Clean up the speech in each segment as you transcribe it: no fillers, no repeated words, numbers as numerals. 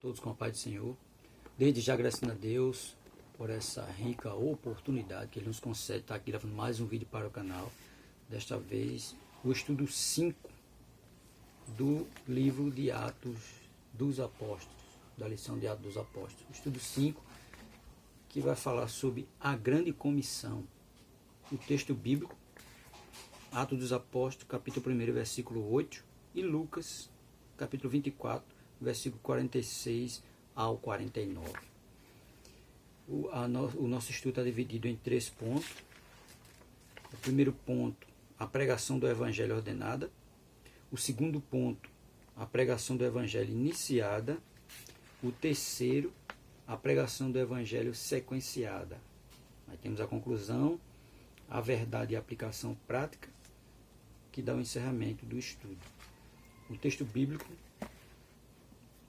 Todos com a paz do Senhor. Desde já agradecendo a Deus por essa rica oportunidade que Ele nos concede estar aqui gravando mais um vídeo para o canal. Desta vez, o estudo 5 do livro de Atos dos Apóstolos, da lição de Atos dos Apóstolos. O estudo 5, que vai falar sobre a grande comissão. O texto bíblico, Atos dos Apóstolos, capítulo 1, versículo 8, e Lucas, capítulo 24, versículo 46 ao 49. O nosso estudo está dividido em 3 pontos. O primeiro ponto, a pregação do evangelho ordenada. O segundo ponto, a pregação do evangelho iniciada. O terceiro, a pregação do evangelho sequenciada. Aí temos a conclusão, a verdade e a aplicação prática, que dá o encerramento do estudo. O texto bíblico,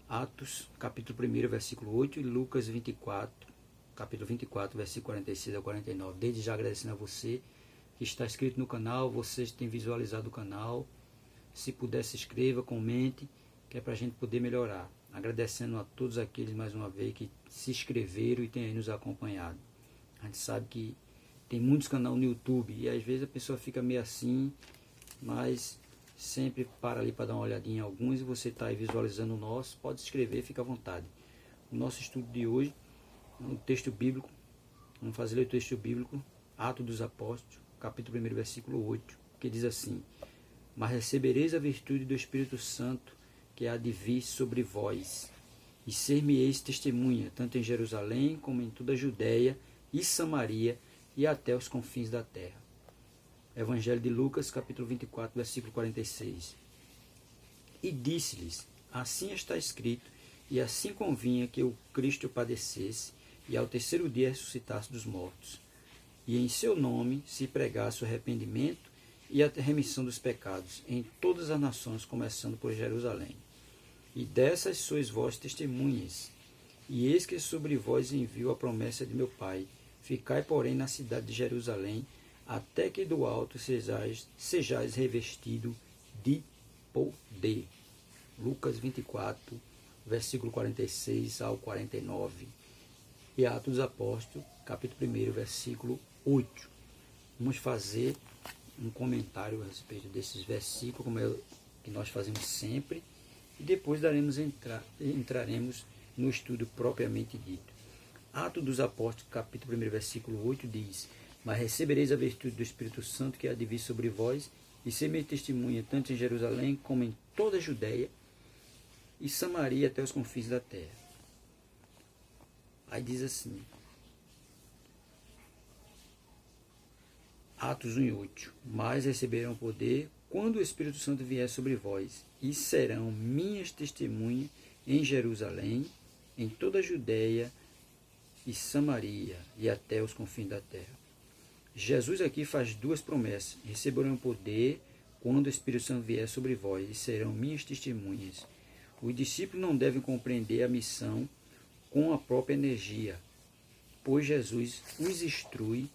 Atos, capítulo 1, versículo 8, e Lucas 24, capítulo 24, versículo 46 a 49. Desde já agradecendo a você que está inscrito no canal, vocês que têm visualizado o canal. Se puder, se inscreva, comente, que é para a gente poder melhorar. Agradecendo a todos aqueles, mais uma vez, que se inscreveram e têm aí nos acompanhado. A gente sabe que tem muitos canais no YouTube e às vezes a pessoa fica meio assim, mas sempre para ali para dar uma olhadinha em alguns, e você está aí visualizando o nosso, pode se inscrever, fica à vontade. O nosso estudo de hoje, um texto bíblico, vamos fazer ler o texto bíblico, Atos dos Apóstolos, capítulo 1, versículo 8, que diz assim: Mas recebereis a virtude do Espírito Santo, que há de vir sobre vós, e ser-me-eis testemunha, tanto em Jerusalém, como em toda a Judéia e Samaria, e até os confins da terra. Evangelho de Lucas, capítulo 24, versículo 46. E disse-lhes: Assim está escrito, e assim convinha que o Cristo padecesse, e ao terceiro dia ressuscitasse dos mortos, e em seu nome se pregasse o arrependimento e a remissão dos pecados em todas as nações, começando por Jerusalém. E dessas sois vós testemunhas. E eis que sobre vós envio a promessa de meu Pai. Ficai, porém, na cidade de Jerusalém, até que do alto sejais revestido de poder. Lucas 24, versículo 46 ao 49. E Atos dos Apóstolos, capítulo 1, versículo 8. Vamos fazer um comentário a respeito desses versículos, como é que nós fazemos sempre, e depois entraremos no estudo propriamente dito. Atos dos Apóstolos, capítulo 1, versículo 8, diz: Mas recebereis a virtude do Espírito Santo, que há de vir sobre vós, e ser minha testemunha tanto em Jerusalém como em toda a Judéia e Samaria até os confins da terra. Aí diz assim, Atos 1:8: Mas receberão poder quando o Espírito Santo vier sobre vós, e serão minhas testemunhas em Jerusalém, em toda a Judéia e Samaria e até os confins da terra. Jesus aqui faz duas promessas: receberão poder quando o Espírito Santo vier sobre vós, e serão minhas testemunhas. Os discípulos não devem compreender a missão com a própria energia, pois Jesus os instrui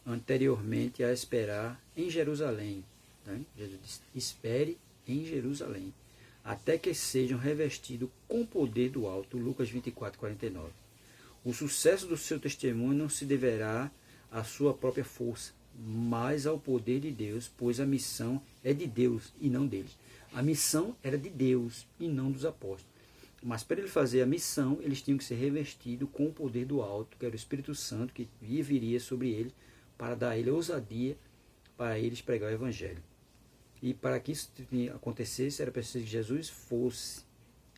anteriormente a esperar em Jerusalém. Tá? Jesus diz: espere em Jerusalém, até que sejam revestidos com o poder do alto. Lucas 24, 49. O sucesso do seu testemunho não se deverá à sua própria força, mas ao poder de Deus, pois a missão é de Deus e não deles. A missão era de Deus e não dos apóstolos. Mas para ele fazer a missão, eles tinham que ser revestidos com o poder do alto, que era o Espírito Santo, que viria sobre eles, para dar a ele ousadia para eles pregar o Evangelho. E para que isso acontecesse, era preciso que Jesus fosse.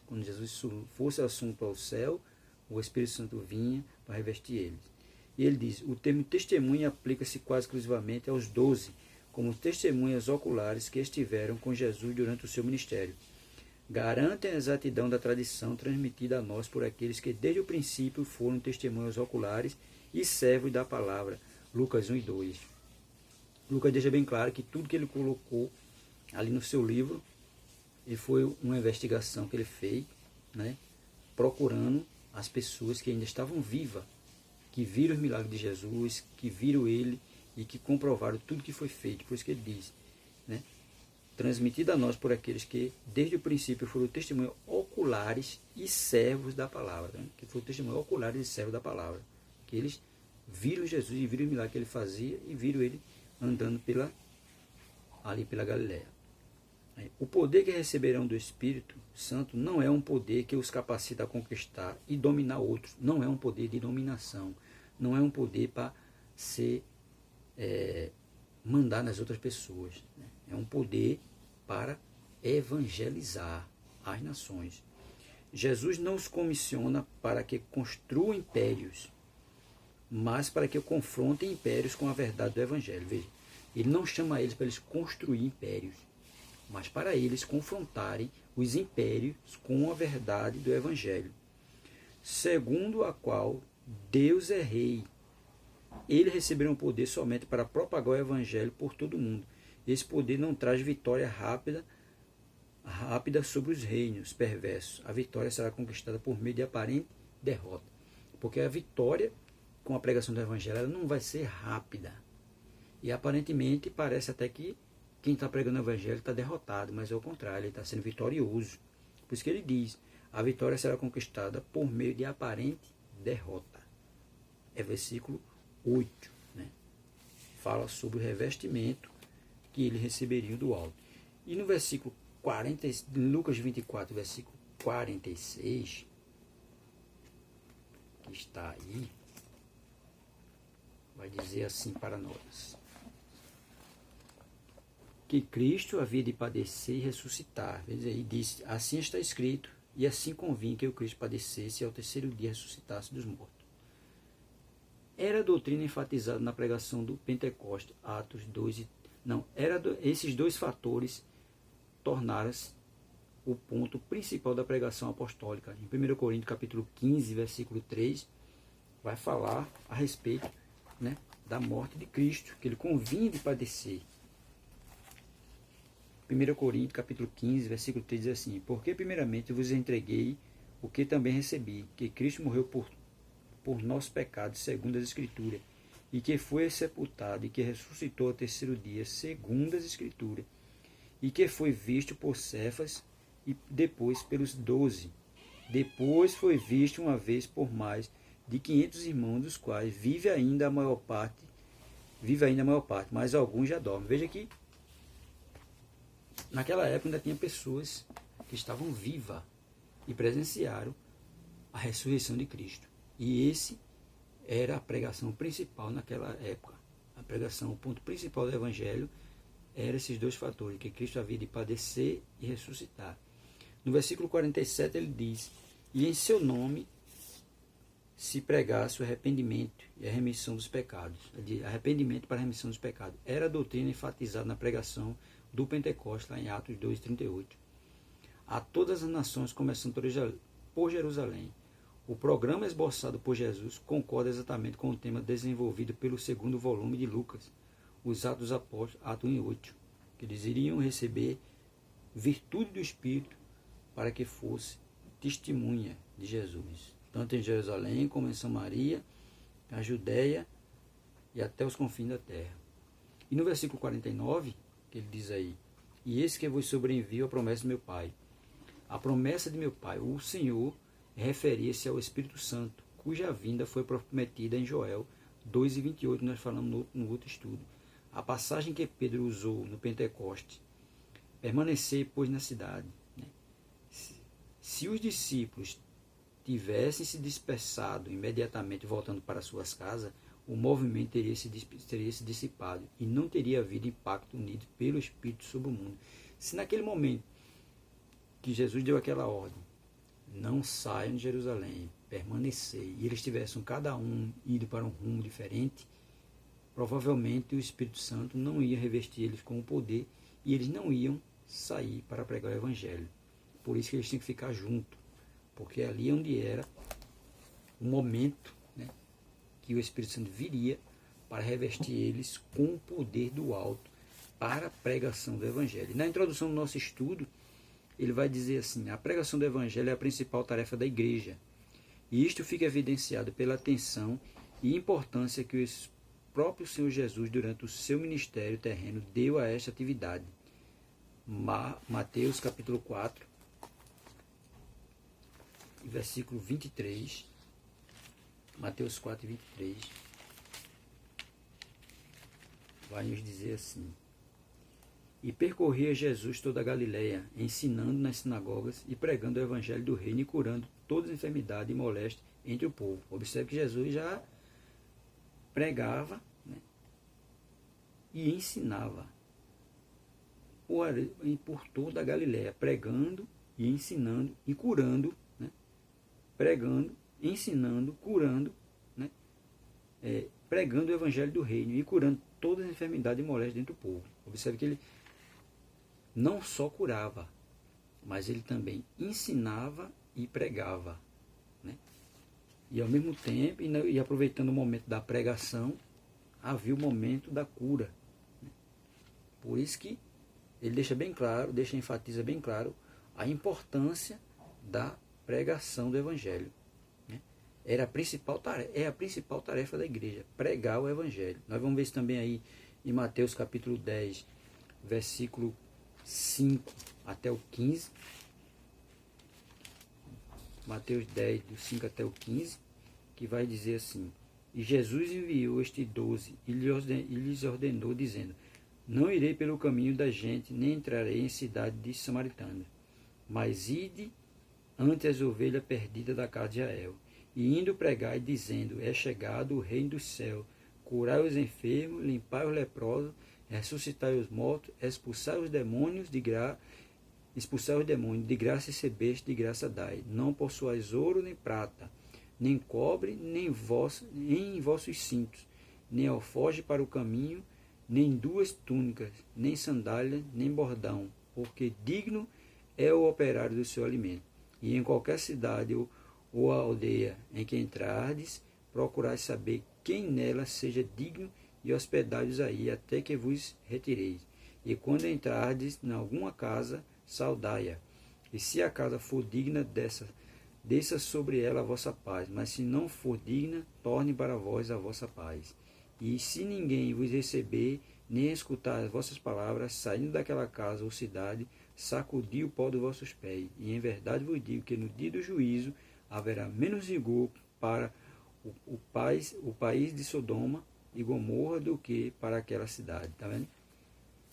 Quando Jesus fosse assunto ao céu, o Espírito Santo vinha para revestir eles. E ele diz: o termo testemunha aplica-se quase exclusivamente aos 12, como testemunhas oculares que estiveram com Jesus durante o seu ministério. Garantem a exatidão da tradição transmitida a nós por aqueles que desde o princípio foram testemunhas oculares e servos da palavra. Lucas 1 e 2. Lucas deixa bem claro que tudo que ele colocou ali no seu livro, e foi uma investigação que ele fez, né, procurando as pessoas que ainda estavam vivas, que viram os milagres de Jesus, que viram ele e que comprovaram tudo que foi feito. Por isso que ele diz, né, transmitida a nós por aqueles que desde o princípio foram testemunhas oculares oculares e servos da palavra. Né? Que foi o testemunho oculares e servos da palavra. Que eles viram Jesus e viram o milagre que ele fazia e viram ele andando ali pela Galileia. O poder que receberão do Espírito Santo não é um poder que os capacita a conquistar e dominar outros. Não é um poder de dominação. Não é um poder para mandar nas outras pessoas. Né? É um poder para evangelizar as nações. Jesus não os comissiona para que construam impérios, mas para que confrontem impérios com a verdade do Evangelho. Veja, ele não chama eles para eles construir impérios, mas para eles confrontarem os impérios com a verdade do Evangelho, segundo a qual Deus é rei. Eles receberam poder somente para propagar o Evangelho por todo o mundo. Esse poder não traz vitória rápida sobre os reinos perversos. A vitória será conquistada por meio de aparente derrota. Porque a vitória com a pregação do Evangelho ela não vai ser rápida. E aparentemente parece até que quem está pregando o Evangelho está derrotado, mas é o contrário, ele está sendo vitorioso. Por isso que ele diz, a vitória será conquistada por meio de aparente derrota. É versículo 8. Né? Fala sobre o revestimento que ele receberia do alto. E no versículo 40, Lucas 24, versículo 46, que está aí, vai dizer assim para nós: que Cristo havia de padecer e ressuscitar. E disse, assim está escrito, e assim convinha que o Cristo padecesse e ao terceiro dia ressuscitasse dos mortos. Era a doutrina enfatizada na pregação do Pentecostes, Atos 2 esses dois fatores tornaram-se o ponto principal da pregação apostólica. Em 1 Coríntios capítulo 15, versículo 3, vai falar a respeito, né, da morte de Cristo, que ele convinha de padecer. 1 Coríntios capítulo 15, versículo 3 diz assim: porque primeiramente vos entreguei o que também recebi, que Cristo morreu por nossos pecados, segundo as Escrituras, e que foi sepultado, e que ressuscitou ao terceiro dia, segundo as Escrituras, e que foi visto por Cefas, e depois pelos 12. Depois foi visto uma vez por mais de 500 irmãos, dos quais vive ainda a maior parte, mas alguns já dormem. Veja que naquela época ainda tinha pessoas que estavam vivas e presenciaram a ressurreição de Cristo. E esse era a pregação principal naquela época. A pregação, o ponto principal do Evangelho, eram esses dois fatores, que Cristo havia de padecer e ressuscitar. No versículo 47 ele diz, e em seu nome se pregasse o arrependimento e a remissão dos pecados. Arrependimento para a remissão dos pecados. Era a doutrina enfatizada na pregação do Pentecostes, lá em Atos 2:38. A todas as nações, começando por Jerusalém. O programa esboçado por Jesus concorda exatamente com o tema desenvolvido pelo segundo volume de Lucas, os Atos dos Apóstolos, Atos 1:8, que eles iriam receber virtude do Espírito para que fosse testemunha de Jesus, tanto em Jerusalém como em Samaria, a Judéia e até os confins da terra. E no versículo 49, que ele diz aí, e eis que vos sobreenvio a promessa do meu Pai. A promessa de meu Pai, o Senhor, referia-se ao Espírito Santo, cuja vinda foi prometida em Joel 2:28, nós falamos no outro estudo. A passagem que Pedro usou no Pentecoste, permanecer, pois, na cidade. Né? Se os discípulos tivessem se dispersado imediatamente voltando para suas casas, o movimento teria se dissipado e não teria havido impacto unido pelo Espírito sobre o mundo. Se naquele momento que Jesus deu aquela ordem, não saiam de Jerusalém, permanecer, e eles tivessem cada um ido para um rumo diferente, provavelmente o Espírito Santo não ia revestir eles com o poder e eles não iam sair para pregar o Evangelho. Por isso que eles tinham que ficar juntos, porque ali é onde era o momento, né, que o Espírito Santo viria para revestir eles com o poder do alto para a pregação do Evangelho. E na introdução do nosso estudo, ele vai dizer assim, a pregação do Evangelho é a principal tarefa da igreja. E isto fica evidenciado pela atenção e importância que o próprio Senhor Jesus, durante o seu ministério terreno, deu a esta atividade. Mateus capítulo 4, versículo 23. Mateus 4, 23. Vai nos dizer assim: e percorria Jesus toda a Galileia, ensinando nas sinagogas e pregando o evangelho do reino e curando toda enfermidade e moléstia entre o povo. Observe que Jesus já pregava, né, e ensinava por toda a Galileia, pregando e ensinando e curando, né, pregando, ensinando, curando, né, pregando o evangelho do reino e curando todas as enfermidades e moléstias dentro do povo. Observe que ele não só curava, mas ele também ensinava e pregava, né? E ao mesmo tempo, e aproveitando o momento da pregação, havia o momento da cura, né? Por isso que ele deixa bem claro, enfatiza bem claro a importância da pregação do Evangelho, né? É a principal tarefa da igreja, pregar o Evangelho. Nós vamos ver isso também aí em Mateus capítulo 10, versículo 5 até o 15. Mateus 10, do 5 até o 15, que vai dizer assim: e Jesus enviou estes 12 e lhes ordenou, dizendo: não irei pelo caminho da gente, nem entrarei em cidade de Samaritana, mas ide ante as ovelhas perdidas da casa de Israel, e indo pregai, dizendo: é chegado o reino do céu, curai os enfermos, limpai os leprosos, ressuscitai os mortos, expulsai os demônios, de graça recebeste, de graça dai. Não possuais ouro nem prata, nem cobre, nem em vossos cintos, nem alforje para o caminho, nem duas túnicas, nem sandálias, nem bordão, porque digno é o operário do seu alimento. E em qualquer cidade ou aldeia em que entrardes, procurai saber quem nela seja digno e hospedai-vos aí, até que vos retireis. E quando entrardes em alguma casa, saudai-a. E se a casa for digna, desça sobre ela a vossa paz. Mas se não for digna, torne para vós a vossa paz. E se ninguém vos receber, nem escutar as vossas palavras, saindo daquela casa ou cidade, sacudi o pó dos vossos pés. E em verdade vos digo que no dia do juízo haverá menos rigor para o país de Sodoma e Gomorra do que para aquela cidade. Está vendo?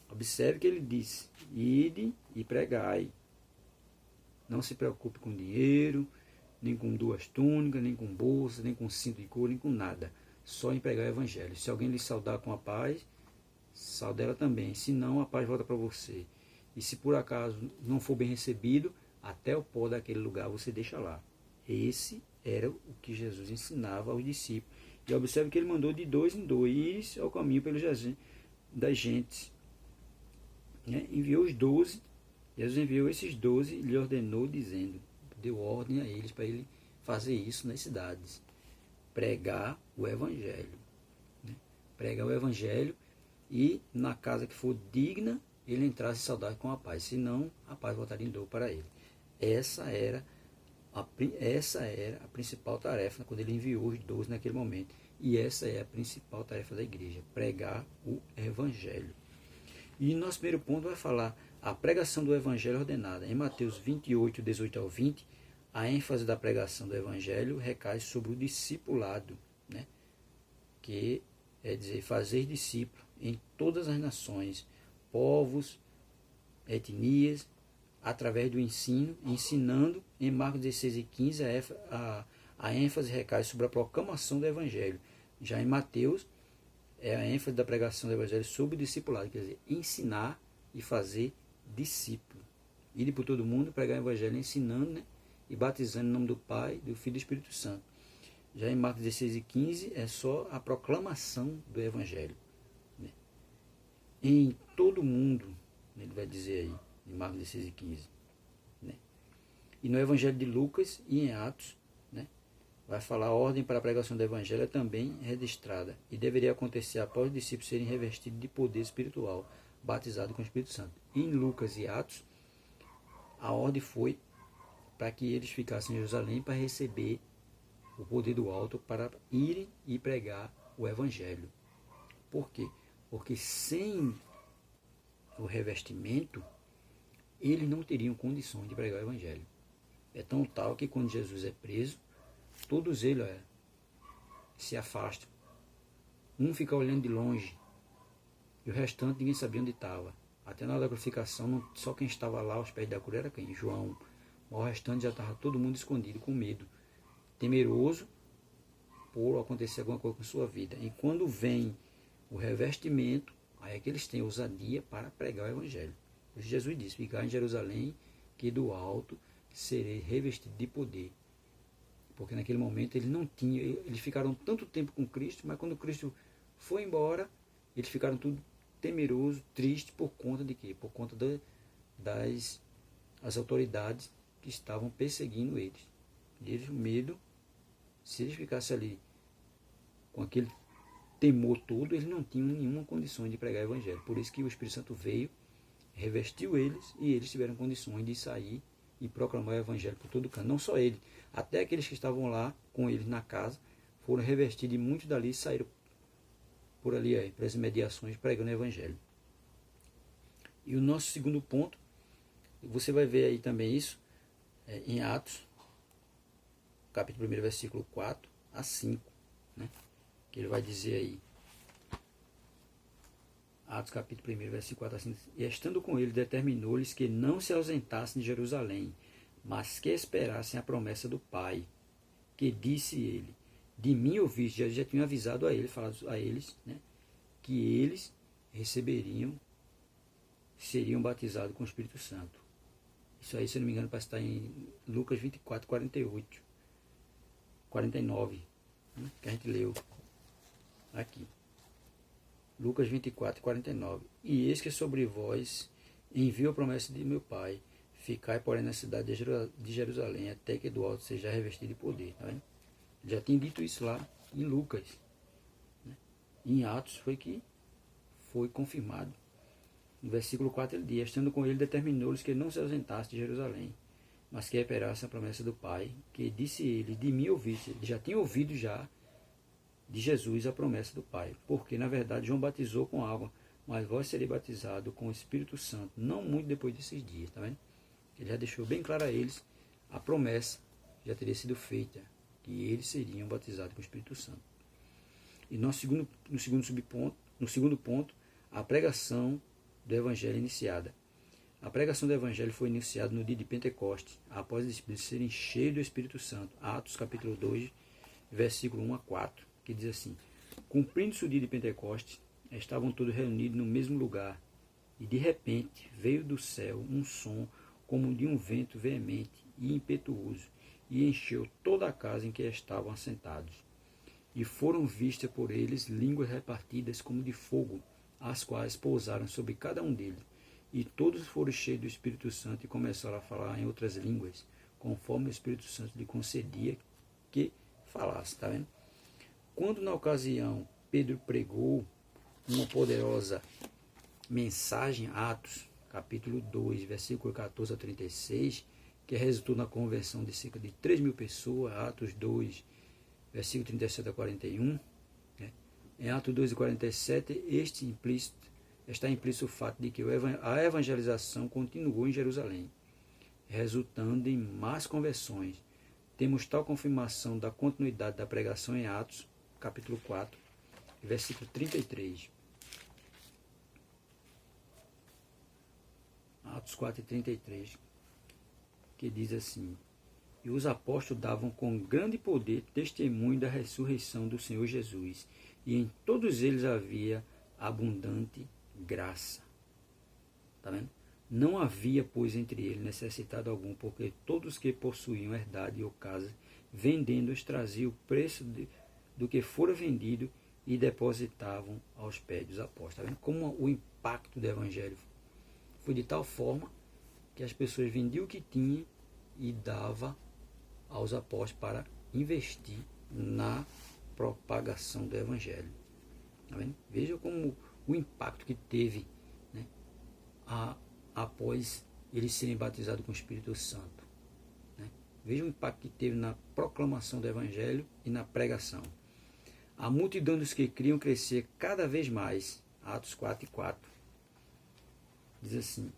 Observe que ele disse: ide e pregai. Não se preocupe com dinheiro, nem com duas túnicas, nem com bolsa, nem com cinto de couro, nem com nada. Só em pregar o evangelho. Se alguém lhe saudar com a paz, saude ela também. Se não, a paz volta para você. E se por acaso não for bem recebido, até o pó daquele lugar você deixa lá. Esse era o que Jesus ensinava aos discípulos. E observe que ele mandou de 2 em 2 ao caminho das gentes. Né? Enviou os 12, Jesus enviou esses 12 e lhe ordenou, dizendo, deu ordem a eles para ele fazer isso nas cidades. Pregar o Evangelho. Né? Pregar o Evangelho, e na casa que for digna, ele entrasse em saudade com a paz. Senão, a paz voltaria em dor para ele. Essa era a principal tarefa quando ele enviou os 12 naquele momento. E essa é a principal tarefa da igreja, pregar o Evangelho. E nosso primeiro ponto vai falar a pregação do Evangelho ordenada. Em Mateus 28, 18 ao 20, a ênfase da pregação do Evangelho recai sobre o discipulado, né? Que é dizer, fazer discípulos em todas as nações, povos, etnias, através do ensino, ensinando. Em Marcos 16 e 15, a ênfase recai sobre a proclamação do Evangelho. Já em Mateus, é a ênfase da pregação do Evangelho sobre o discipulado, quer dizer, ensinar e fazer discípulo. Ir por todo mundo, pregar o Evangelho, ensinando, né, e batizando em nome do Pai, do Filho e do Espírito Santo. Já em Marcos 16 e 15, é só a proclamação do Evangelho. Né. Em todo mundo, ele vai dizer aí, em Marcos 16 e 15. Né. E no Evangelho de Lucas e em Atos, né, vai falar a ordem para a pregação do Evangelho é também registrada e deveria acontecer após os discípulos serem revestidos de poder espiritual, batizados com o Espírito Santo. Em Lucas e Atos, a ordem foi para que eles ficassem em Jerusalém para receber o poder do alto para irem e pregar o Evangelho. Por quê? Porque sem o revestimento, eles não teriam condições de pregar o Evangelho. É tão tal que quando Jesus é preso, todos eles se afastam. Um fica olhando de longe, e o restante ninguém sabia onde estava. Até na hora da crucificação, só quem estava lá aos pés da cruz era quem? João. O restante já estava todo mundo escondido, com medo, temeroso por acontecer alguma coisa com sua vida. E quando vem o revestimento, aí é que eles têm ousadia para pregar o Evangelho. Jesus disse: ficar em Jerusalém, que do alto serei revestido de poder. Porque naquele momento eles ficaram tanto tempo com Cristo, mas quando Cristo foi embora, eles ficaram tudo temeroso, triste, por conta de quê? Por conta das autoridades que estavam perseguindo eles. E eles, o medo, se eles ficassem ali com aquele temor todo, eles não tinham nenhuma condição de pregar o Evangelho. Por isso que o Espírito Santo veio, revestiu eles, e eles tiveram condições de sair e proclamar o Evangelho por todo canto. Não só ele, até aqueles que estavam lá com eles na casa, foram revestidos, e muitos dali saíram por ali, para as imediações, pregando o Evangelho. E o nosso segundo ponto, você vai ver aí também isso, em Atos, capítulo 1, versículo 4 a 5, né? Que ele vai dizer aí, Atos capítulo 1, versículo 4 a 5, e estando com ele, determinou-lhes que não se ausentassem de Jerusalém, mas que esperassem a promessa do Pai, que disse ele: de mim ouviste. Já tinha avisado a ele, falado a eles, né, que eles seriam batizados com o Espírito Santo. Isso aí, se eu não me engano, parece estar em Lucas 24, 48, 49, né, que a gente leu aqui. Lucas 24, 49. E eis que sobre vós envio a promessa de meu Pai. Ficai, porém, na cidade de Jerusalém, até que do alto seja revestido de poder. Tá vendo? Já tinha dito isso lá em Lucas, né? Em Atos foi confirmado. No versículo 4 ele diz: estando com ele, determinou-lhes que não se ausentasse de Jerusalém, mas que esperasse a promessa do Pai, que disse ele: de mim ouviste. Ele já tinha ouvido já de Jesus a promessa do Pai, porque na verdade João batizou com água, mas vós sereis batizados com o Espírito Santo, não muito depois desses dias. Tá vendo? Ele já deixou bem claro a eles, a promessa já teria sido feita, que eles seriam batizados com o Espírito Santo. E no segundo ponto, a pregação do Evangelho iniciada. A pregação do Evangelho foi iniciada no dia de Pentecostes, após os Espíritos serem cheios do Espírito Santo. Atos capítulo 2, versículo 1 a 4, que diz assim: cumprindo-se o dia de Pentecostes, estavam todos reunidos no mesmo lugar, e de repente veio do céu um som como de um vento veemente e impetuoso, e encheu toda a casa em que estavam assentados. E foram vistas por eles línguas repartidas como de fogo, as quais pousaram sobre cada um deles. E todos foram cheios do Espírito Santo e começaram a falar em outras línguas, conforme o Espírito Santo lhe concedia que falasse. Tá vendo? Quando na ocasião Pedro pregou uma poderosa mensagem, Atos capítulo 2, versículo 14 a 36, que resultou na conversão de cerca de 3.000 pessoas, Atos 2, versículo 37 a 41, né? Em Atos 2 e 47, está implícito o fato de que a evangelização continuou em Jerusalém, resultando em mais conversões. Temos tal confirmação da continuidade da pregação em Atos, capítulo 4, versículo 33. Atos 4 e 33, que diz assim: e os apóstolos davam com grande poder testemunho da ressurreição do Senhor Jesus, e em todos eles havia abundante graça. Tá vendo? Não havia, pois, entre eles necessitado algum, porque todos que possuíam herdade ou casa, vendendo-os, traziam o preço do que fora vendido e depositavam aos pés dos apóstolos. Tá vendo? Como o impacto do Evangelho foi de tal forma que as pessoas vendiam o que tinham e davam aos apóstolos para investir na propagação do Evangelho. Tá vendo? Veja como o impacto que teve, né, após eles serem batizados com o Espírito Santo. Né? Veja o impacto que teve na proclamação do Evangelho e na pregação. A multidão dos que criam crescer cada vez mais. Atos 4 e 4. Diz assim: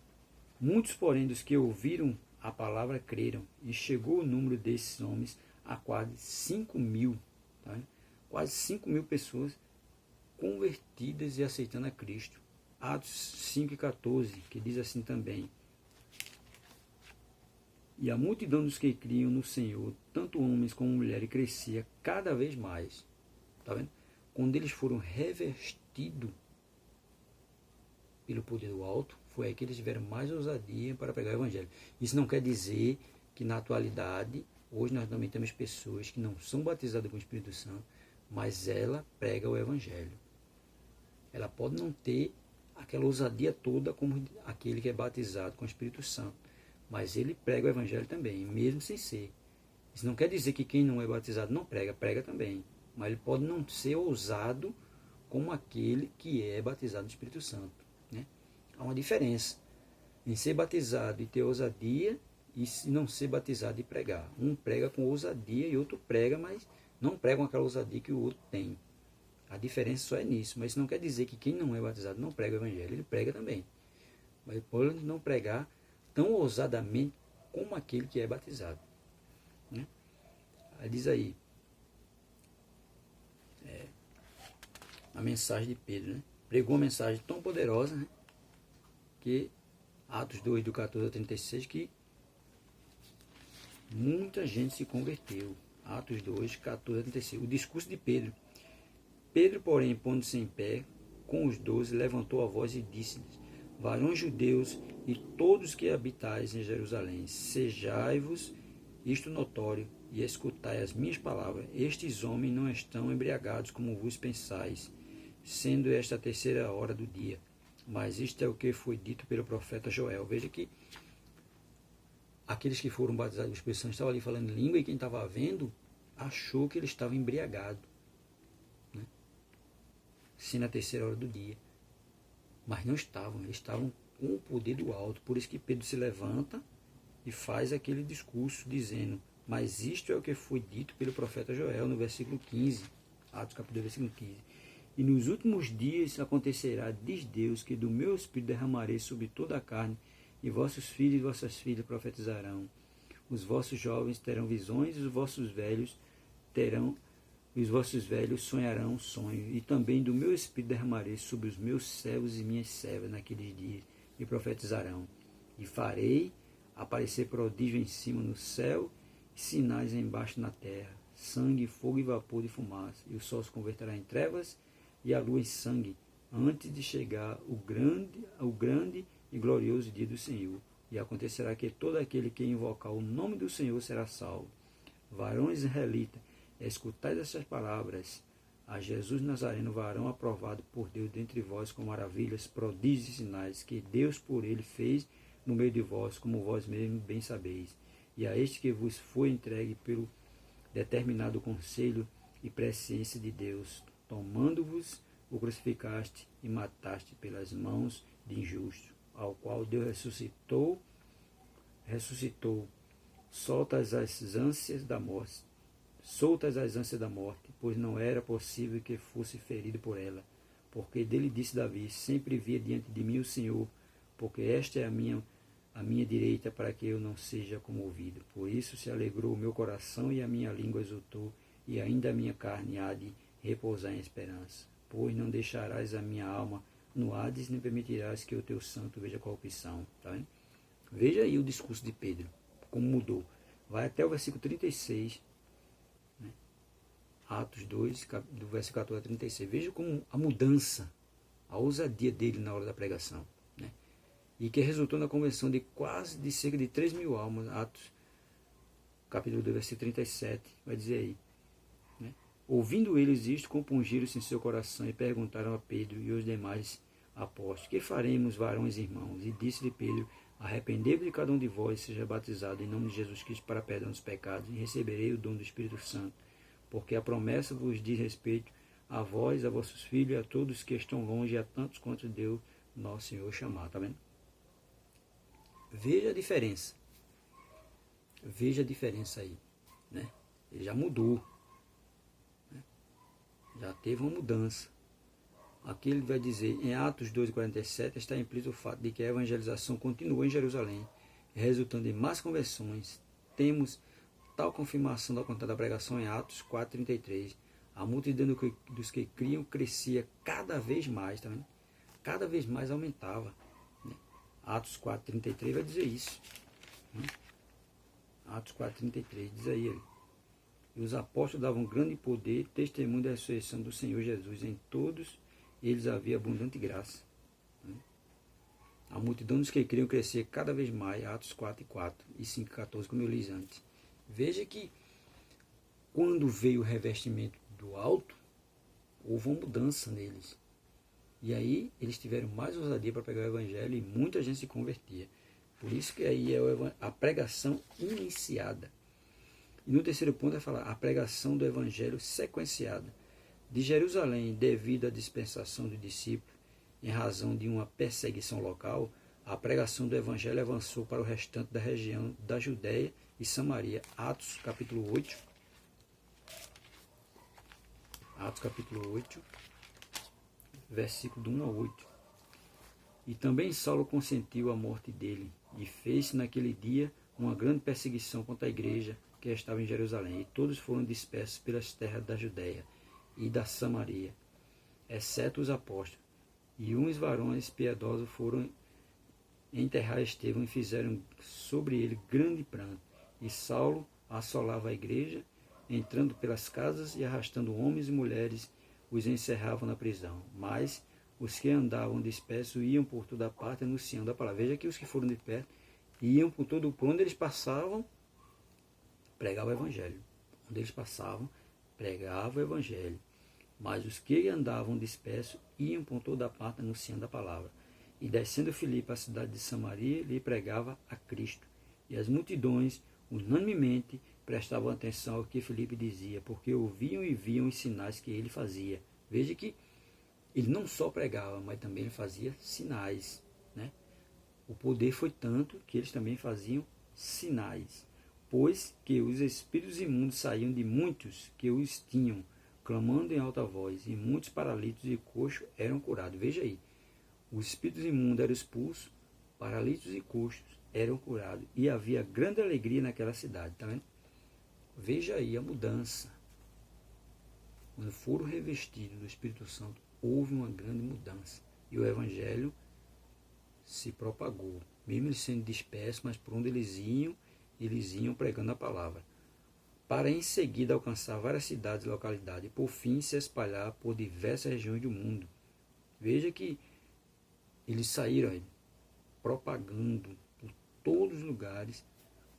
muitos, porém, dos que ouviram a palavra creram, e chegou o número desses homens a quase 5.000, tá? Quase 5.000 pessoas convertidas e aceitando a Cristo. Atos 5,14, que diz assim também: e a multidão dos que criam no Senhor, tanto homens como mulheres, crescia cada vez mais. Tá vendo? Quando eles foram revestidos pelo poder do alto, foi aí que eles tiveram mais ousadia para pregar o Evangelho. Isso não quer dizer que na atualidade, hoje nós também temos pessoas que não são batizadas com o Espírito Santo, mas ela prega o Evangelho. Ela pode não ter aquela ousadia toda como aquele que é batizado com o Espírito Santo, mas ele prega o Evangelho também, mesmo sem ser. Isso não quer dizer que quem não é batizado não prega, prega também, mas ele pode não ser ousado como aquele que é batizado no Espírito Santo, né? Há uma diferença em ser batizado e ter ousadia e não ser batizado e pregar. Um prega com ousadia e outro prega, mas não prega com aquela ousadia que o outro tem. A diferença só é nisso, mas isso não quer dizer que quem não é batizado não prega o Evangelho, ele prega também. Mas ele pode não pregar tão ousadamente como aquele que é batizado, né? Aí diz aí, a mensagem de Pedro, né? Pregou uma mensagem tão poderosa, né? Que Atos 2, do 14 ao 36, que muita gente se converteu. Atos 2, 14 a 36. O discurso de Pedro. Pedro, porém, pondo-se em pé com os 12, levantou a voz e disse-lhes: varões judeus e todos que habitais em Jerusalém, sejai-vos isto notório e escutai as minhas palavras. Estes homens não estão embriagados como vos pensais, sendo esta a terceira hora do dia. Mas isto é o que foi dito pelo profeta Joel. Veja que aqueles que foram batizados com o Espírito Santo estavam ali falando língua e quem estava vendo achou que ele estava embriagado, né? Sendo a terceira hora do dia. Mas não estavam, eles estavam com o poder do alto. Por isso que Pedro se levanta e faz aquele discurso dizendo: mas isto é o que foi dito pelo profeta Joel no versículo 15, Atos capítulo 2, versículo 15. E nos últimos dias acontecerá, diz Deus, que do meu espírito derramarei sobre toda a carne, e vossos filhos e vossas filhas profetizarão. Os vossos jovens terão visões, e os vossos velhos sonharão sonhos. E também do meu espírito derramarei sobre os meus servos e minhas servas naqueles dias, e profetizarão. E farei aparecer prodígio em cima no céu, e sinais embaixo na terra, sangue, fogo e vapor de fumaça. E o sol se converterá em trevas, e a lua em sangue, antes de chegar o grande e glorioso dia do Senhor. E acontecerá que todo aquele que invocar o nome do Senhor será salvo. Varões israelitas, escutai essas palavras: a Jesus Nazareno, varão aprovado por Deus dentre vós com maravilhas, prodígios e sinais, que Deus por ele fez no meio de vós, como vós mesmos bem sabeis. E a este que vos foi entregue pelo determinado conselho e presciência de Deus, tomando-vos, o crucificaste e mataste pelas mãos de injusto, ao qual Deus ressuscitou, soltas as ânsias da morte, pois não era possível que fosse ferido por ela. Porque dele disse Davi: sempre via diante de mim o Senhor, porque esta é a minha direita, para que eu não seja comovido. Por isso se alegrou o meu coração e a minha língua exultou, e ainda a minha carne há de repousar em esperança. Pois não deixarás a minha alma no Hades, nem permitirás que o teu santo veja corrupção. Tá vendo? Veja aí o discurso de Pedro, como mudou. Vai até o versículo 36, né? Atos 2, do versículo 14 a 36. Veja como a mudança, a ousadia dele na hora da pregação, né? E que resultou na conversão de cerca de 3.000 almas. Atos capítulo 2, versículo 37, vai dizer aí, né? Ouvindo eles isto, compungiram-se em seu coração e perguntaram a Pedro e os demais apóstolos: que faremos, varões e irmãos? E disse-lhe Pedro: arrependei-vos de cada um de vós, seja batizado em nome de Jesus Cristo para perdão dos pecados, e receberei o dom do Espírito Santo, porque a promessa vos diz respeito a vós, a vossos filhos, a todos que estão longe, e a tantos quanto Deus nosso Senhor chamar. Tá vendo? Veja a diferença. Veja a diferença aí, né? Ele já mudou, né? Já teve uma mudança. Aqui ele vai dizer, em Atos 2,47, está implícito o fato de que a evangelização continua em Jerusalém, resultando em mais conversões. Temos tal confirmação da conta da pregação em Atos 4,33. A multidão dos que criam crescia cada vez mais, tá vendo? Cada vez mais aumentava. Né? Atos 4,33 vai dizer isso. Atos 4,33 diz aí. E os apóstolos davam grande poder, testemunho da ressurreição do Senhor Jesus. Em todos eles havia abundante graça. A multidão dos que criam crescia cada vez mais. Atos 4,4 e 5,14, como eu li antes. Veja que quando veio o revestimento do alto, houve uma mudança neles. E aí eles tiveram mais ousadia para pegar o evangelho e muita gente se convertia. Por isso que aí é a pregação iniciada. E no terceiro ponto é falar a pregação do evangelho sequenciada. De Jerusalém, devido à dispensação do discípulo, em razão de uma perseguição local, a pregação do evangelho avançou para o restante da região da Judéia e Samaria. Atos capítulo 8. Atos capítulo 8, versículo do 1 ao 8. E também Saulo consentiu a morte dele, e fez-se naquele dia uma grande perseguição contra a igreja que estava em Jerusalém, e todos foram dispersos pelas terras da Judéia e da Samaria, exceto os apóstolos. E uns varões piedosos foram enterrar Estevão e fizeram sobre ele grande pranto. E Saulo assolava a igreja, entrando pelas casas e arrastando homens e mulheres, os encerravam na prisão. Mas os que andavam dispersos iam por toda parte anunciando a palavra. Veja que os que foram de perto iam por onde eles passavam, pregavam o evangelho. Onde eles passavam, pregavam o evangelho. Mas os que andavam dispersos iam por toda parte anunciando a palavra. E descendo Filipe à cidade de Samaria, lhe pregava a Cristo. E as multidões, unanimemente, prestavam atenção ao que Filipe dizia, porque ouviam e viam os sinais que ele fazia. Veja que ele não só pregava, mas também ele fazia sinais. Né? O poder foi tanto que eles também faziam sinais. Pois que os espíritos imundos saíam de muitos que os tinham, clamando em alta voz, e muitos paralíticos e coxos eram curados. Veja aí, os espíritos imundos eram expulsos, paralíticos e coxos eram curados, e havia grande alegria naquela cidade. Tá vendo? Veja aí a mudança. Quando foram revestidos do Espírito Santo, houve uma grande mudança. E o Evangelho se propagou. Mesmo eles sendo dispersos, mas por onde eles iam pregando a palavra. Para em seguida alcançar várias cidades e localidades, e por fim se espalhar por diversas regiões do mundo. Veja que eles saíram aí, propagando por todos os lugares,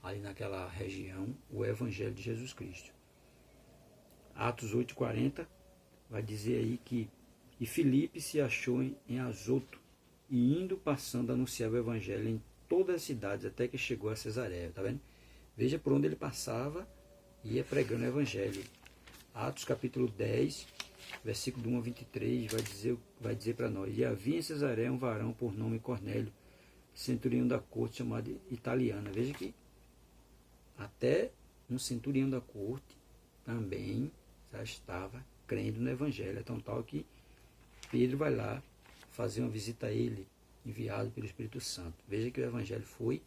ali naquela região, o Evangelho de Jesus Cristo. Atos 8,40 vai dizer aí que e Filipe se achou em Azoto, e indo passando anunciava o Evangelho em todas as cidades, até que chegou a Cesareia. Tá vendo? Veja por onde ele passava, ia pregando o Evangelho. Atos capítulo 10, versículo 1 a 23, vai dizer para nós: E havia em Cesareia um varão por nome Cornélio, centurião da corte, chamado Italiana. Veja que até um centurião da corte também já estava crendo no Evangelho. É tão tal que Pedro vai lá fazer uma visita a ele, enviado pelo Espírito Santo. Veja que o Evangelho foi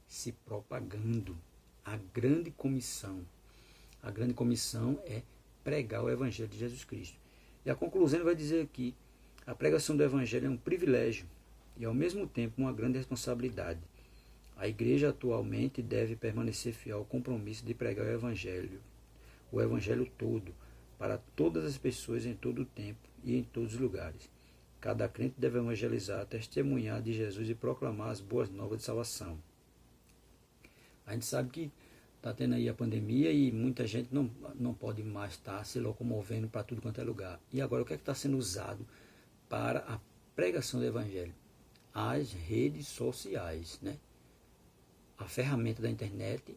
se propagando. A grande comissão. A grande comissão é pregar o Evangelho de Jesus Cristo. E a conclusão vai dizer aqui: a pregação do Evangelho é um privilégio e ao mesmo tempo uma grande responsabilidade. A igreja atualmente deve permanecer fiel ao compromisso de pregar o Evangelho todo, para todas as pessoas em todo o tempo e em todos os lugares. Cada crente deve evangelizar, testemunhar de Jesus e proclamar as boas novas de salvação. A gente sabe que está tendo aí a pandemia e muita gente não pode mais estar se locomovendo para tudo quanto é lugar. E agora o que é que está sendo usado para a pregação do Evangelho? As redes sociais, né? A ferramenta da internet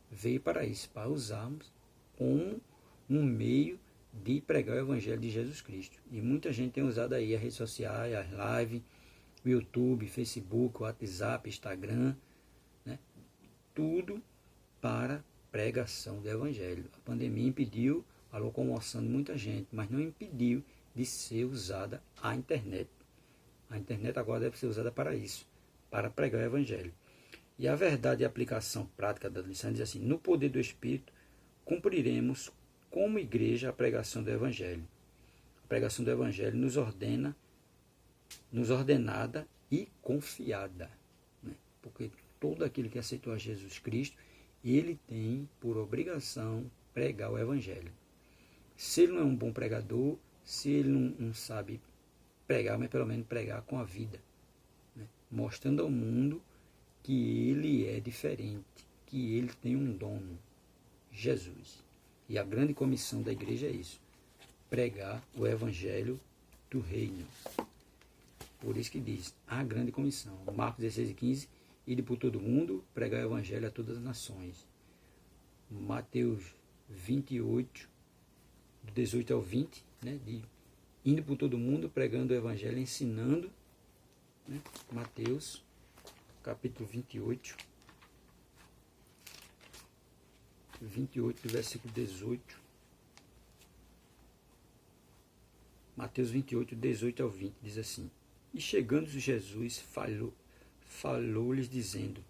veio para isso, para usarmos como um meio de pregar o Evangelho de Jesus Cristo. E muita gente tem usado aí as redes sociais, as lives, o YouTube, Facebook, WhatsApp, Instagram, né? Tudo para pregação do Evangelho. A pandemia impediu a locomoção de muita gente, mas não impediu de ser usada a internet. A internet agora deve ser usada para isso, para pregar o Evangelho. E a verdade e a aplicação prática da lição diz assim: no poder do Espírito, cumpriremos como igreja a pregação do Evangelho. A pregação do Evangelho nos ordenada e confiada. Né? Porque todo aquele que aceitou a Jesus Cristo, ele tem por obrigação pregar o Evangelho. Se ele não é um bom pregador, se ele não sabe pregar, mas pelo menos pregar com a vida, né? Mostrando ao mundo que ele é diferente, que ele tem um dono, Jesus. E a grande comissão da igreja é isso: pregar o Evangelho do Reino. Por isso que diz, a grande comissão. Marcos 16:15, ide por todo mundo, pregar o Evangelho a todas as nações. Mateus 28, do 18 ao 20, né, de indo por todo mundo, pregando o Evangelho, ensinando. Né, Mateus, capítulo 28, do versículo 18. Mateus 28, 18 ao 20, diz assim: E chegando Jesus, falou-lhes dizendo: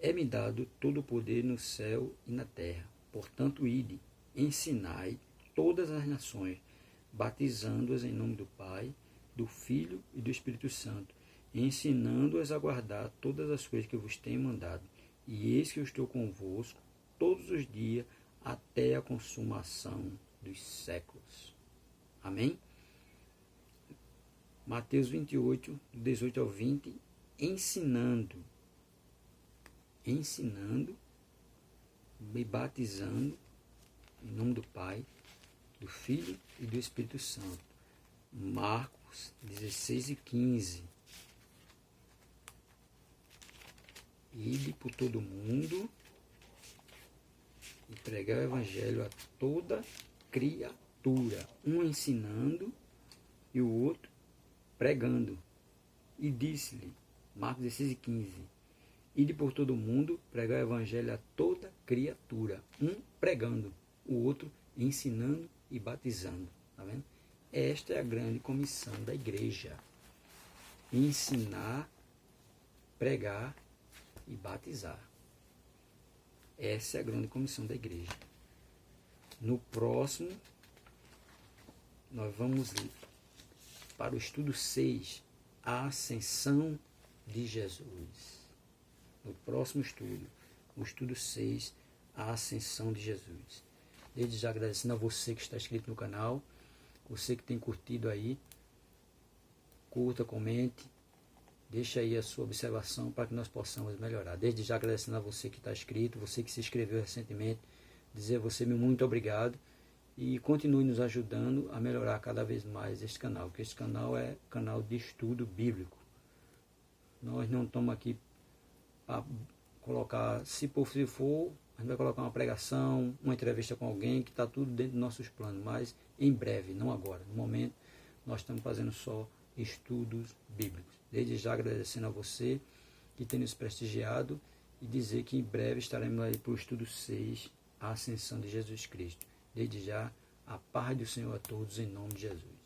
É-me dado todo o poder no céu e na terra. Portanto, ide, ensinai todas as nações, batizando-as em nome do Pai, do Filho e do Espírito Santo, e ensinando-as a guardar todas as coisas que eu vos tenho mandado. E eis que eu estou convosco todos os dias, até a consumação dos séculos. Amém? Mateus 28, 18 ao 20, ensinando e batizando em nome do Pai, do Filho e do Espírito Santo. Marcos 16:15. Ide por todo mundo e pregar o Evangelho a toda criatura, um ensinando e o outro pregando. E disse-lhe, Marcos 16:15, ide por todo mundo, pregar o Evangelho a toda criatura, um pregando, o outro ensinando e batizando. Tá vendo? Esta é a grande comissão da igreja: ensinar, pregar e batizar. Essa é a grande comissão da igreja. No próximo, nós vamos para o estudo 6, a ascensão de Jesus. No próximo estudo, o estudo 6, a ascensão de Jesus. Desde já agradecendo a você que está inscrito no canal, você que tem curtido aí, curta, comente, deixa aí a sua observação para que nós possamos melhorar. Desde já agradecendo a você que está inscrito, você que se inscreveu recentemente, dizer a você muito obrigado e continue nos ajudando a melhorar cada vez mais este canal, porque este canal é canal de estudo bíblico. Nós não estamos aqui para colocar, se for, a gente vai colocar uma pregação, uma entrevista com alguém, que está tudo dentro dos nossos planos, mas em breve, não agora. No momento, nós estamos fazendo só estudos bíblicos. Desde já agradecendo a você que tem nos prestigiado e dizer que em breve estaremos aí para o estudo 6, a ascensão de Jesus Cristo. Desde já, a paz do Senhor a todos, em nome de Jesus.